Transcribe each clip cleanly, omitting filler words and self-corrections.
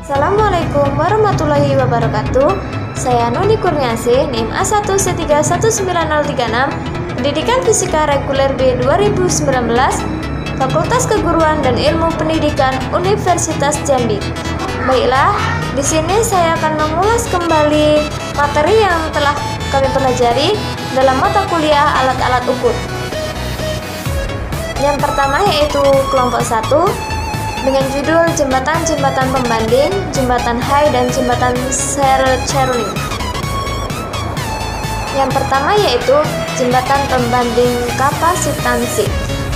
Assalamualaikum warahmatullahi wabarakatuh. Saya Noni Kurniasi, NIM A1C319036, Pendidikan Fisika Reguler B 2019, Fakultas Keguruan dan Ilmu Pendidikan Universitas Jambi. Baiklah, di sini saya akan mengulas kembali materi yang telah kami pelajari dalam mata kuliah alat-alat ukur. Yang pertama yaitu kelompok 1 dengan judul jembatan-jembatan pembanding, jembatan Hay dan jembatan Sherling. Yang pertama yaitu jembatan pembanding kapasitansi.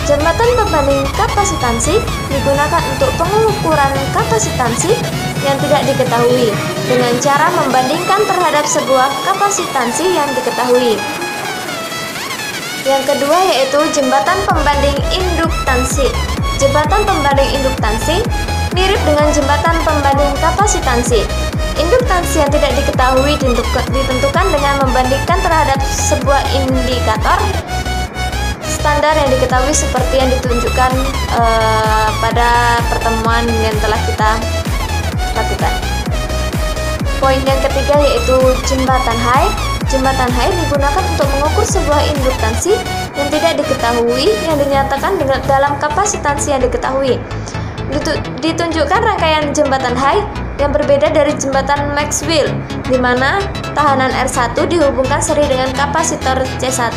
Jembatan pembanding kapasitansi digunakan untuk pengukuran kapasitansi yang tidak diketahui dengan cara membandingkan terhadap sebuah kapasitansi yang diketahui. Yang kedua yaitu jembatan pembanding induktansi. Jembatan pembanding induktansi mirip dengan jembatan pembanding kapasitansi. Induktansi yang tidak diketahui ditentukan dengan membandingkan terhadap sebuah indikator standar yang diketahui seperti yang ditunjukkan pada pertemuan yang telah kita lakukan. Poin yang ketiga yaitu jembatan Hay. Jembatan Hay digunakan untuk mengukur sebuah induktansi yang tidak diketahui yang dinyatakan dalam kapasitansi yang diketahui. Ditunjukkan rangkaian jembatan Hay yang berbeda dari jembatan Maxwell, di mana tahanan R1 dihubungkan seri dengan kapasitor C1.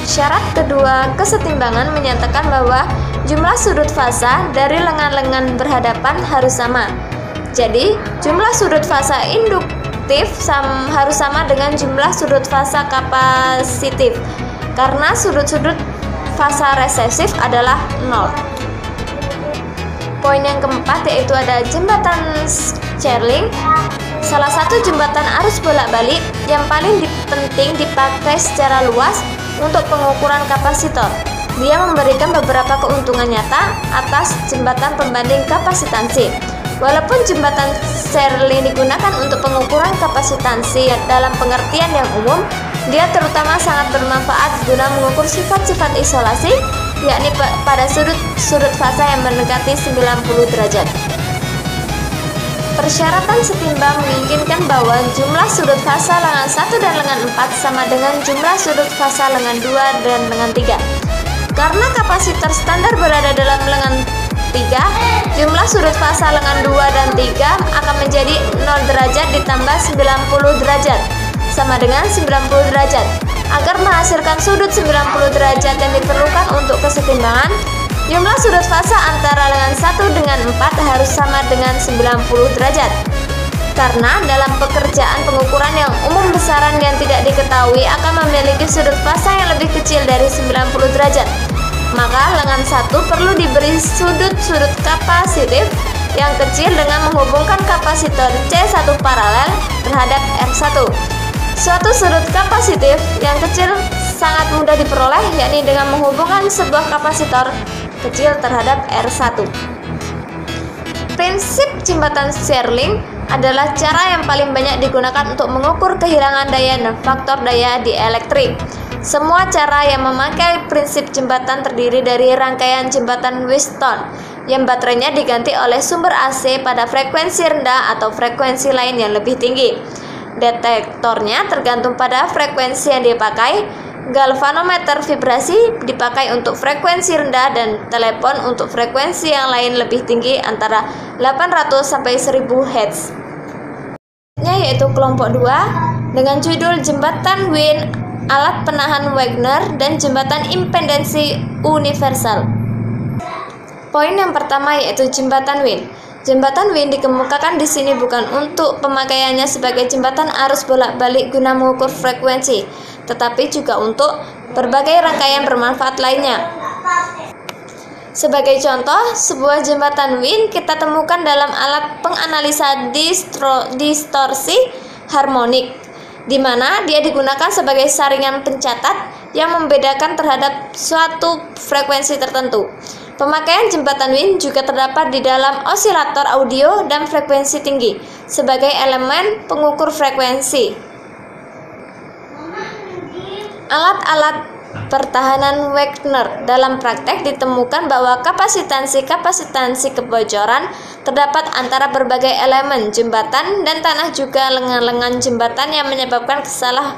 Syarat kedua kesetimbangan menyatakan bahwa jumlah sudut fasa dari lengan-lengan berhadapan harus sama. Jadi, jumlah sudut fasa induktif harus sama dengan jumlah sudut fasa kapasitif, karena sudut-sudut fasa resesif adalah 0. Poin yang keempat yaitu ada jembatan Sherling, salah satu jembatan arus bolak-balik yang paling penting dipakai secara luas untuk pengukuran kapasitor. Dia memberikan beberapa keuntungan nyata atas jembatan pembanding kapasitansi. Walaupun jembatan Sherling digunakan untuk pengukuran kapasitansi dalam pengertian yang umum, dia terutama sangat bermanfaat guna mengukur sifat-sifat isolasi, yakni pada sudut fasa yang mendekati 90 derajat. Persyaratan setimbang memungkinkan bahwa jumlah sudut fasa lengan 1 dan lengan 4 sama dengan jumlah sudut fasa lengan 2 dan lengan 3. Karena kapasitor standar berada dalam lengan 3, jumlah sudut fasa lengan 2 dan 3 akan menjadi 0 derajat ditambah 90 derajat, sama dengan 90 derajat. Agar menghasilkan sudut 90 derajat yang diperlukan untuk kesetimbangan, jumlah sudut fasa antara lengan 1 dengan 4 harus sama dengan 90 derajat. Karena dalam pekerjaan pengukuran yang umum besaran yang tidak diketahui akan memiliki sudut fasa yang lebih kecil dari 90 derajat. Maka lengan 1 perlu diberi sudut-sudut kapasitif yang kecil dengan menghubungkan kapasitor C1 paralel terhadap R1. Suatu sudut kapasitif yang kecil sangat mudah diperoleh, yakni dengan menghubungkan sebuah kapasitor kecil terhadap R1. Prinsip jembatan Sherling adalah cara yang paling banyak digunakan untuk mengukur kehilangan daya dan faktor daya dielektrik. Semua cara yang memakai prinsip jembatan terdiri dari rangkaian jembatan Wheatstone yang baterainya diganti oleh sumber AC pada frekuensi rendah atau frekuensi lain yang lebih tinggi. Detektornya tergantung pada frekuensi yang dipakai. Galvanometer vibrasi dipakai untuk frekuensi rendah dan telepon untuk frekuensi yang lain lebih tinggi antara 800 sampai 1000 Hz. Yaitu kelompok 2 dengan judul jembatan Wien, alat penahan Wagner, dan jembatan impedensi universal. Poin yang pertama yaitu jembatan Wien. Jembatan Wien dikemukakan di sini bukan untuk pemakaiannya sebagai jembatan arus bolak-balik guna mengukur frekuensi, tetapi juga untuk berbagai rangkaian bermanfaat lainnya. Sebagai contoh, sebuah jembatan Wien kita temukan dalam alat penganalisa distorsi harmonik, di mana dia digunakan sebagai saringan pencatat yang membedakan terhadap suatu frekuensi tertentu. Pemakaian jembatan Wien juga terdapat di dalam osilator audio dan frekuensi tinggi sebagai elemen pengukur frekuensi. Alat-alat pertahanan Wagner. Dalam praktek ditemukan bahwa kapasitansi kebocoran terdapat antara berbagai elemen jembatan dan tanah, juga lengan-lengan jembatan yang menyebabkan kesalah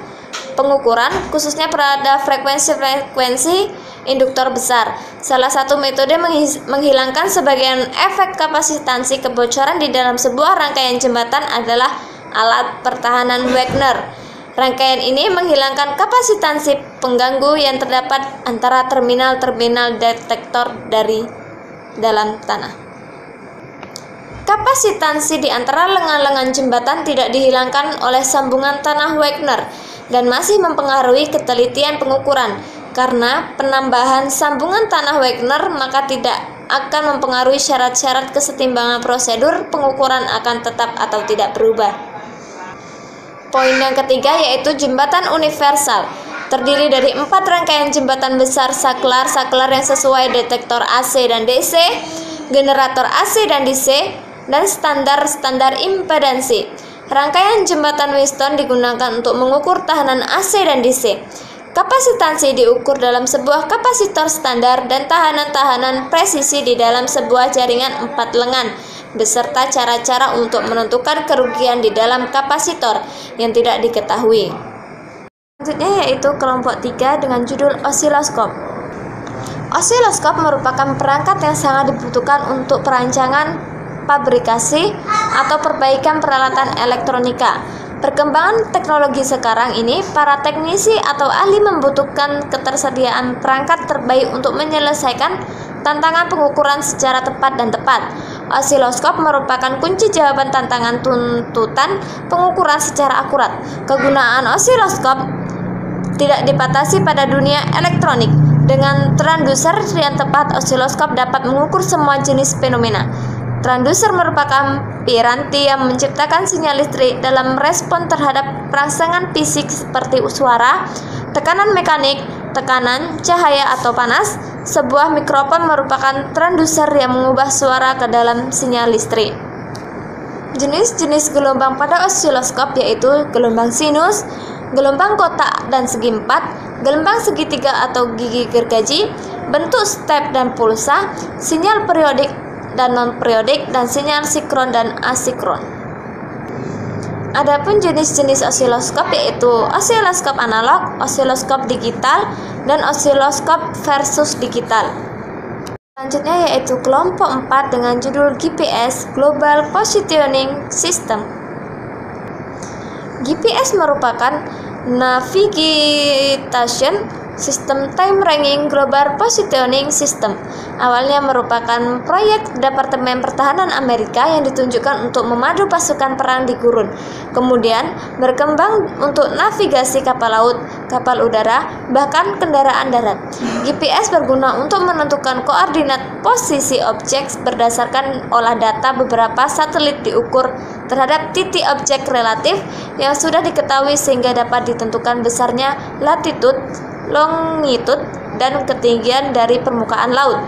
pengukuran, khususnya pada frekuensi induktor besar. Salah satu metode menghilangkan sebagian efek kapasitansi kebocoran di dalam sebuah rangkaian jembatan adalah alat pertahanan Wagner. Rangkaian ini menghilangkan kapasitansi pengganggu yang terdapat antara terminal-terminal detektor dari dalam tanah. Kapasitansi di antara lengan-lengan jembatan tidak dihilangkan oleh sambungan tanah Wagner dan masih mempengaruhi ketelitian pengukuran. Karena penambahan sambungan tanah Wagner maka tidak akan mempengaruhi syarat-syarat kesetimbangan prosedur pengukuran akan tetap atau tidak berubah. Poin yang ketiga yaitu jembatan universal. Terdiri dari 4 rangkaian jembatan besar saklar yang sesuai detektor AC dan DC, generator AC dan DC, dan standar impedansi. Rangkaian jembatan Wheatstone digunakan untuk mengukur tahanan AC dan DC. Kapasitansi diukur dalam sebuah kapasitor standar dan tahanan-tahanan presisi di dalam sebuah jaringan 4 lengan, beserta cara-cara untuk menentukan kerugian di dalam kapasitor yang tidak diketahui. Selanjutnya yaitu kelompok 3 dengan judul osiloskop. Osiloskop merupakan perangkat yang sangat dibutuhkan untuk perancangan, pabrikasi, atau perbaikan peralatan elektronika. Perkembangan teknologi sekarang ini, para teknisi atau ahli membutuhkan ketersediaan perangkat terbaik untuk menyelesaikan tantangan pengukuran secara tepat dan tepat. Osiloskop merupakan kunci jawaban tantangan tuntutan pengukuran secara akurat. Kegunaan osiloskop tidak dibatasi pada dunia elektronik. Dengan transducer yang tepat, osiloskop dapat mengukur semua jenis fenomena. Transducer merupakan piranti yang menciptakan sinyal listrik dalam respon terhadap rangsangan fisik seperti suara, tekanan mekanik, tekanan, cahaya, atau panas. Sebuah mikrofon merupakan transducer yang mengubah suara ke dalam sinyal listrik. Jenis-jenis gelombang pada osiloskop yaitu gelombang sinus, gelombang kotak dan segi empat, gelombang segitiga atau gigi gergaji, bentuk step dan pulsa, sinyal periodik dan non-periodik, dan sinyal sinkron dan asinkron. Adapun jenis-jenis osiloskop yaitu osiloskop analog, osiloskop digital, dan osiloskop versus digital. Selanjutnya yaitu kelompok 4 dengan judul GPS, Global Positioning System. GPS merupakan navigation Sistem Time Ranging Global Positioning System. Awalnya merupakan proyek Departemen Pertahanan Amerika yang ditunjukkan untuk memadu pasukan perang di gurun. Kemudian berkembang untuk navigasi kapal laut, kapal udara, bahkan kendaraan darat. GPS berguna untuk menentukan koordinat posisi objek berdasarkan olah data beberapa satelit diukur terhadap titik objek relatif yang sudah diketahui sehingga dapat ditentukan besarnya latitude, longitude, dan ketinggian dari permukaan laut.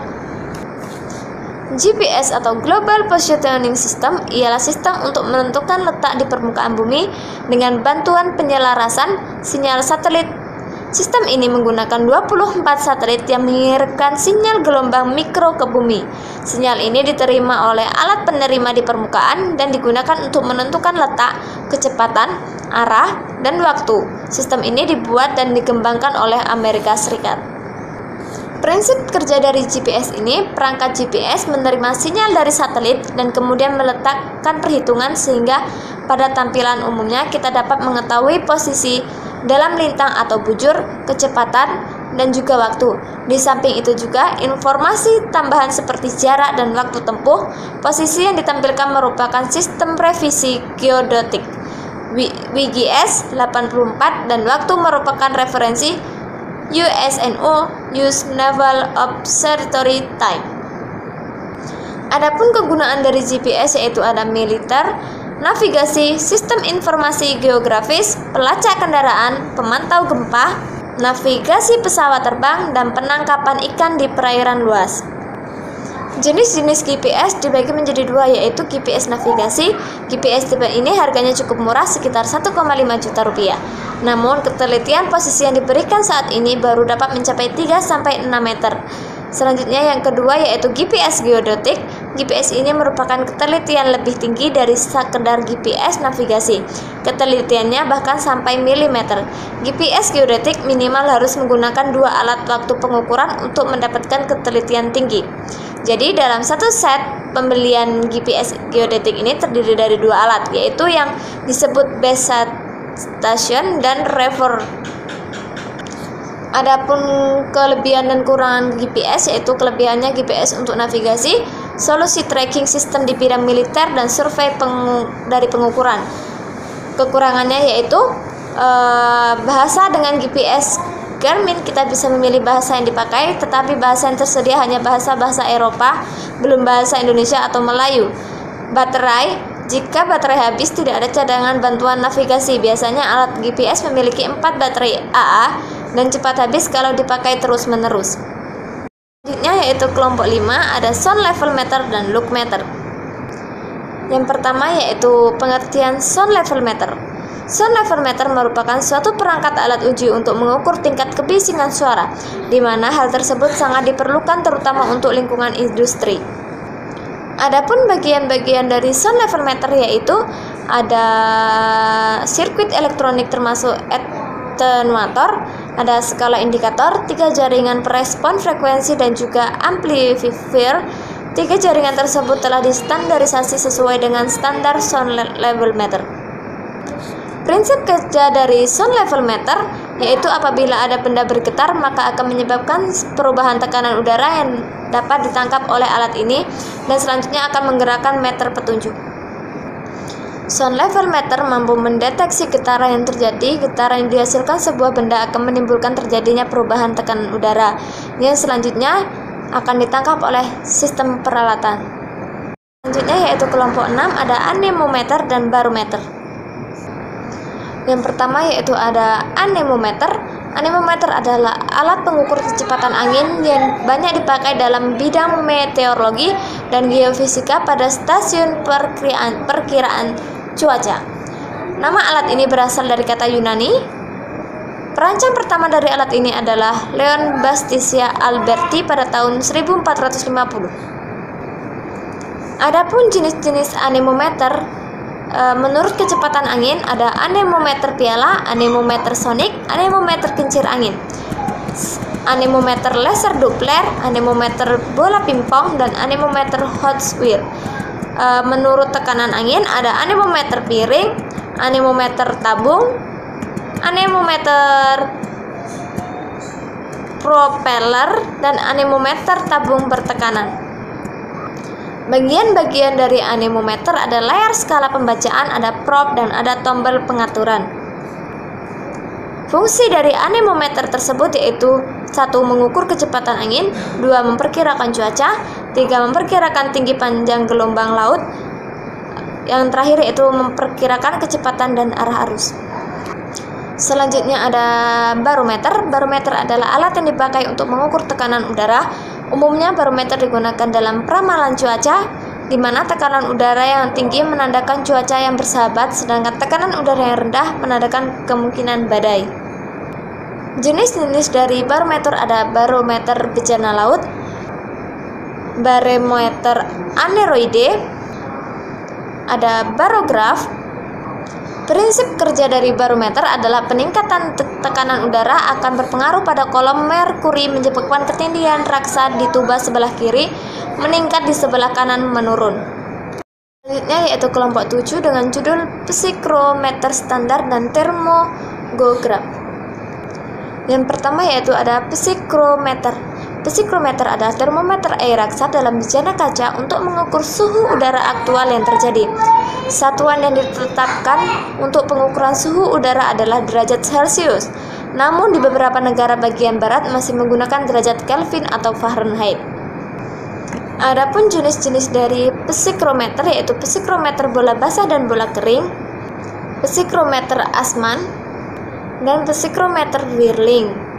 GPS atau Global Positioning System ialah sistem untuk menentukan letak di permukaan bumi dengan bantuan penyelarasan sinyal satelit. Sistem ini menggunakan 24 satelit yang mengirimkan sinyal gelombang mikro ke bumi. Sinyal ini diterima oleh alat penerima di permukaan dan digunakan untuk menentukan letak, kecepatan, arah, dan waktu. Sistem ini dibuat dan dikembangkan oleh Amerika Serikat. Prinsip kerja dari GPS ini, perangkat GPS menerima sinyal dari satelit dan kemudian meletakkan perhitungan sehingga pada tampilan umumnya kita dapat mengetahui posisi dalam lintang atau bujur, kecepatan, dan juga waktu. Di samping itu juga informasi tambahan seperti jarak dan waktu tempuh. Posisi yang ditampilkan merupakan sistem revisi geodetik WGS 84 dan waktu merupakan referensi USNO US Naval Observatory Time. Adapun kegunaan dari GPS yaitu ada militer, navigasi, sistem informasi geografis, pelacak kendaraan, pemantau gempa, navigasi pesawat terbang, dan penangkapan ikan di perairan luas. Jenis-jenis GPS dibagi menjadi dua, yaitu GPS navigasi. GPS tipe ini harganya cukup murah, sekitar 1,5 juta rupiah. Namun ketelitian posisi yang diberikan saat ini baru dapat mencapai 3-6 meter. Selanjutnya yang kedua yaitu GPS geodetik. GPS ini merupakan ketelitian lebih tinggi dari sekedar GPS navigasi. Ketelitiannya bahkan sampai milimeter. GPS geodetik minimal harus menggunakan 2 alat waktu pengukuran untuk mendapatkan ketelitian tinggi. Jadi dalam satu set pembelian GPS geodetik ini terdiri dari 2 alat, yaitu yang disebut base station dan refer. Adapun kelebihan dan kekurangan GPS, yaitu kelebihannya GPS untuk navigasi, solusi tracking sistem di bidang militer dan survei dari pengukuran. Kekurangannya yaitu bahasa dengan GPS Garmin kita bisa memilih bahasa yang dipakai, tetapi bahasa yang tersedia hanya bahasa-bahasa Eropa, belum bahasa Indonesia atau Melayu. Baterai, jika baterai habis tidak ada cadangan bantuan navigasi. Biasanya alat GPS memiliki 4 baterai AA dan cepat habis kalau dipakai terus-menerus. Selanjutnya yaitu kelompok 5, ada sound level meter dan look meter. Yang pertama yaitu pengertian sound level meter. Sound level meter merupakan suatu perangkat alat uji untuk mengukur tingkat kebisingan suara, di mana hal tersebut sangat diperlukan terutama untuk lingkungan industri. Adapun bagian-bagian dari sound level meter yaitu ada sirkuit elektronik termasuk attenuator, ada skala indikator, 3 jaringan perespon frekuensi dan juga amplifier. 3 jaringan tersebut telah distandarisasi sesuai dengan standar sound level meter. Prinsip kerja dari sound level meter yaitu apabila ada benda bergetar maka akan menyebabkan perubahan tekanan udara yang dapat ditangkap oleh alat ini dan selanjutnya akan menggerakkan meter petunjuk. Sound level meter mampu mendeteksi getaran yang terjadi. Getaran yang dihasilkan sebuah benda akan menimbulkan terjadinya perubahan tekanan udara yang selanjutnya akan ditangkap oleh sistem peralatan. Selanjutnya yaitu kelompok 6, ada anemometer dan barometer. Yang pertama yaitu ada anemometer. Anemometer adalah alat pengukur kecepatan angin yang banyak dipakai dalam bidang meteorologi dan geofisika pada stasiun perkiraan cuaca. Nama alat ini berasal dari kata Yunani. Perancang pertama dari alat ini adalah Leon Battista Alberti pada tahun 1450. Adapun jenis-jenis anemometer menurut kecepatan angin ada anemometer piala, anemometer sonik, anemometer kincir angin, anemometer laser Doppler, anemometer bola pingpong, dan anemometer hot wheel. Menurut tekanan angin ada anemometer piring, anemometer tabung, anemometer propeller, dan anemometer tabung bertekanan. Bagian-bagian dari anemometer ada layar skala pembacaan, ada probe, dan ada tombol pengaturan. Fungsi dari anemometer tersebut yaitu 1. Mengukur kecepatan angin, 2. Memperkirakan cuaca, 3. Memperkirakan tinggi panjang gelombang laut, yang terakhir yaitu memperkirakan kecepatan dan arah arus. Selanjutnya ada barometer. Barometer adalah alat yang dipakai untuk mengukur tekanan udara. Umumnya barometer digunakan dalam peramalan cuaca, di mana tekanan udara yang tinggi menandakan cuaca yang bersahabat, sedangkan tekanan udara yang rendah menandakan kemungkinan badai. Jenis-jenis dari barometer ada barometer bejana laut, barometer aneroide, ada barograf. Prinsip kerja dari barometer adalah peningkatan tekanan udara akan berpengaruh pada kolom merkuri menyebabkan ketindihan raksa di tuba sebelah kiri meningkat, di sebelah kanan menurun. Selanjutnya yaitu kelompok 7 dengan judul psikrometer standar dan termograf. Yang pertama yaitu ada psikrometer. Psikrometer adalah termometer air raksa dalam bejana kaca untuk mengukur suhu udara aktual yang terjadi. Satuan yang ditetapkan untuk pengukuran suhu udara adalah derajat Celcius. Namun di beberapa negara bagian barat masih menggunakan derajat Kelvin atau Fahrenheit. Adapun jenis-jenis dari psikrometer yaitu psikrometer bola basah dan bola kering, psikrometer Asman, dan psikrometer Whirling.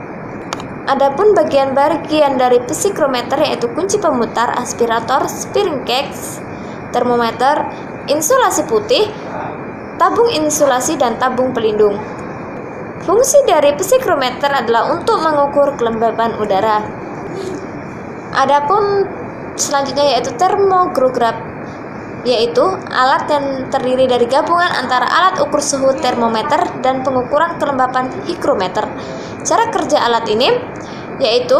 Adapun bagian-bagian dari psikrometer yaitu kunci pemutar, aspirator, spring case, termometer, insulasi putih, tabung insulasi, dan tabung pelindung. Fungsi dari psikrometer adalah untuk mengukur kelembapan udara. Adapun selanjutnya yaitu termograf, yaitu alat yang terdiri dari gabungan antara alat ukur suhu termometer dan pengukuran kelembapan higrometer. Cara kerja alat ini yaitu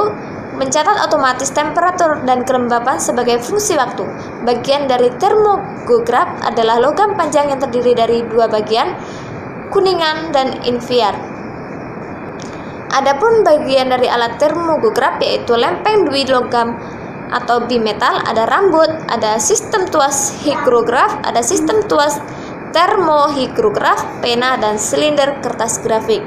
mencatat otomatis temperatur dan kelembapan sebagai fungsi waktu. Bagian dari termograf adalah logam panjang yang terdiri dari dua bagian, kuningan dan infrared. Adapun bagian dari alat termograf yaitu lempeng dwi logam atau bimetal, ada rambut, ada sistem tuas higrograf, ada sistem tuas termohigrograf, pena, dan silinder kertas grafik.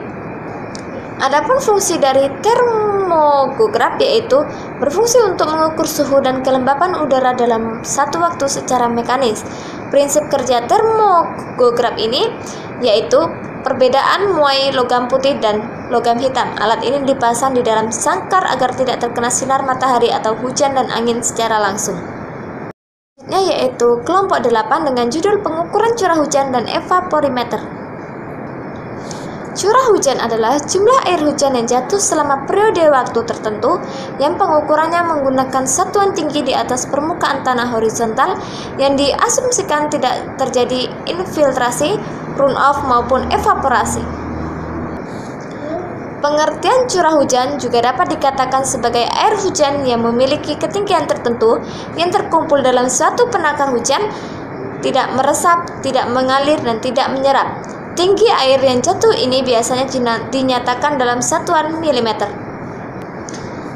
Adapun fungsi dari termograf yaitu berfungsi untuk mengukur suhu dan kelembapan udara dalam satu waktu secara mekanis. Prinsip kerja termograf ini yaitu perbedaan muai logam putih dan logam hitam. Alat ini dipasang di dalam sangkar agar tidak terkena sinar matahari atau hujan dan angin secara langsung. Selanjutnya yaitu kelompok 8 dengan judul pengukuran curah hujan dan evaporimeter. Curah hujan adalah jumlah air hujan yang jatuh selama periode waktu tertentu yang pengukurannya menggunakan satuan tinggi di atas permukaan tanah horizontal yang diasumsikan tidak terjadi infiltrasi, runoff maupun evaporasi. Pengertian curah hujan juga dapat dikatakan sebagai air hujan yang memiliki ketinggian tertentu yang terkumpul dalam suatu penakar hujan, tidak meresap, tidak mengalir, dan tidak menyerap. Tinggi air yang jatuh ini biasanya dinyatakan dalam satuan milimeter.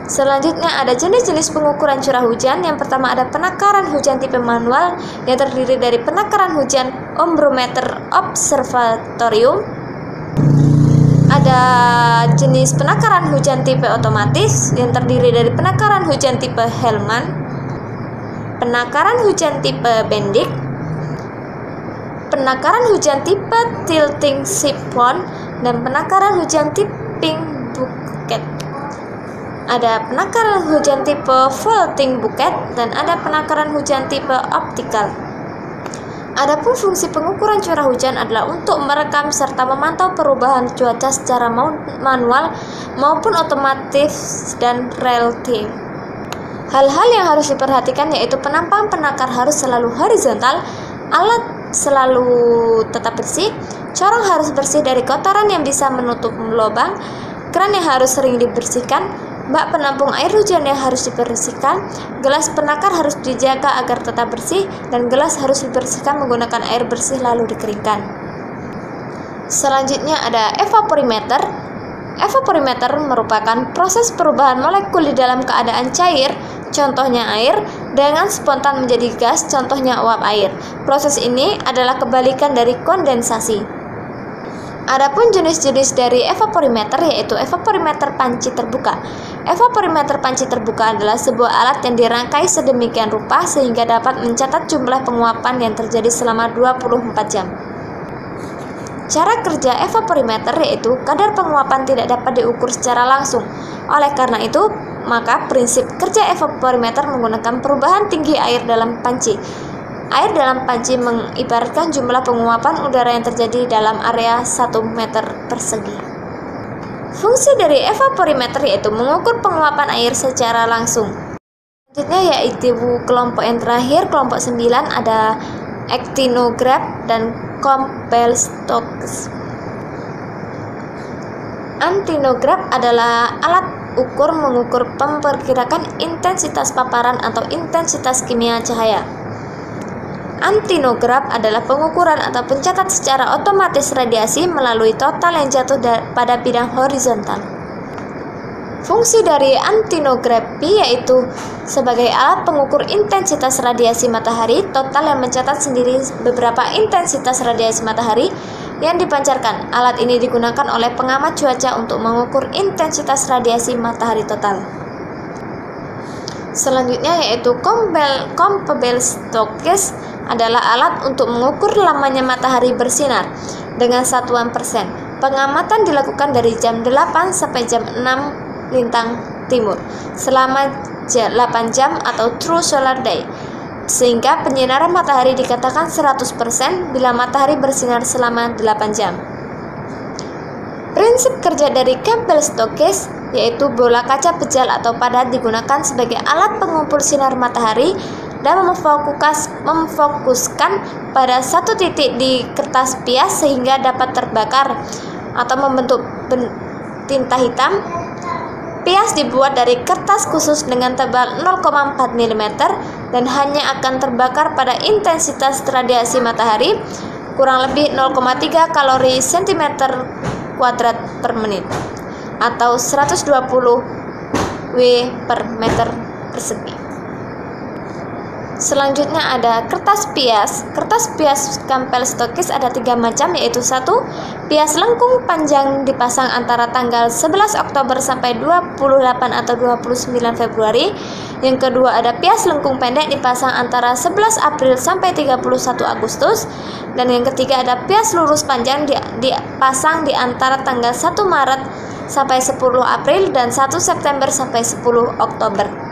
Selanjutnya ada jenis-jenis pengukuran curah hujan. Yang pertama ada penakaran hujan tipe manual yang terdiri dari penakaran hujan ombrometer observatorium. Ada jenis penakaran hujan tipe otomatis yang terdiri dari penakaran hujan tipe Hellman, penakaran hujan tipe Bendix, penakaran hujan tipe tilting siphon, dan penakaran hujan tipping bucket. Ada penakaran hujan tipe vaulting bucket dan ada penakaran hujan tipe optical. Adapun fungsi pengukuran curah hujan adalah untuk merekam serta memantau perubahan cuaca secara manual maupun otomatis dan real time. Hal-hal yang harus diperhatikan yaitu penampang penakar harus selalu horizontal, alat selalu tetap bersih, corong harus bersih dari kotoran yang bisa menutup lubang, keran yang harus sering dibersihkan, bak penampung air hujan yang harus dibersihkan, gelas penakar harus dijaga agar tetap bersih, dan gelas harus dibersihkan menggunakan air bersih lalu dikeringkan. Selanjutnya ada evaporimeter. Evaporimeter merupakan proses perubahan molekul di dalam keadaan cair, contohnya air, dengan spontan menjadi gas, contohnya uap air. Proses ini adalah kebalikan dari kondensasi. Adapun jenis-jenis dari evaporimeter yaitu evaporimeter panci terbuka. Evaporimeter panci terbuka adalah sebuah alat yang dirangkai sedemikian rupa sehingga dapat mencatat jumlah penguapan yang terjadi selama 24 jam. Cara kerja evaporimeter yaitu kadar penguapan tidak dapat diukur secara langsung. Oleh karena itu, maka prinsip kerja evaporimeter menggunakan perubahan tinggi air dalam panci. Air dalam panci mengibaratkan jumlah penguapan udara yang terjadi dalam area 1 meter persegi. Fungsi dari evaporimeter yaitu mengukur penguapan air secara langsung. Selanjutnya yaitu kelompok yang terakhir, kelompok 9, ada actinograph dan Compel-Stokes. Actinograph adalah alat ukur mengukur memperkirakan intensitas paparan atau intensitas kimia cahaya. Actinograph adalah pengukuran atau pencatat secara otomatis radiasi melalui total yang jatuh pada bidang horizontal. Fungsi dari actinografi yaitu sebagai alat pengukur intensitas radiasi matahari total yang mencatat sendiri beberapa intensitas radiasi matahari yang dipancarkan. Alat ini digunakan oleh pengamat cuaca untuk mengukur intensitas radiasi matahari total. Selanjutnya yaitu Compel-Stokes adalah alat untuk mengukur lamanya matahari bersinar dengan satuan persen. Pengamatan dilakukan dari jam 8 sampai jam 6 lintang timur selama 8 jam atau true solar day, sehingga penyinaran matahari dikatakan 100% bila matahari bersinar selama 8 jam. Prinsip kerja dari Campbell-Stokes yaitu bola kaca pejal atau padat digunakan sebagai alat pengumpul sinar matahari dan memfokuskan pada satu titik di kertas pias sehingga dapat terbakar atau membentuk tinta hitam. Pias dibuat dari kertas khusus dengan tebal 0,4 mm dan hanya akan terbakar pada intensitas radiasi matahari kurang lebih 0,3 kalori cm kuadrat per menit atau 120 W per meter persegi. Selanjutnya ada kertas pias. Kertas pias Campbell-Stokes ada 3 macam, yaitu 1. Pias lengkung panjang dipasang antara tanggal 11 Oktober sampai 28 atau 29 Februari. Yang kedua ada pias lengkung pendek dipasang antara 11 April sampai 31 Agustus. Dan yang ketiga ada pias lurus panjang dipasang di antara tanggal 1 Maret sampai 10 April dan 1 September sampai 10 Oktober.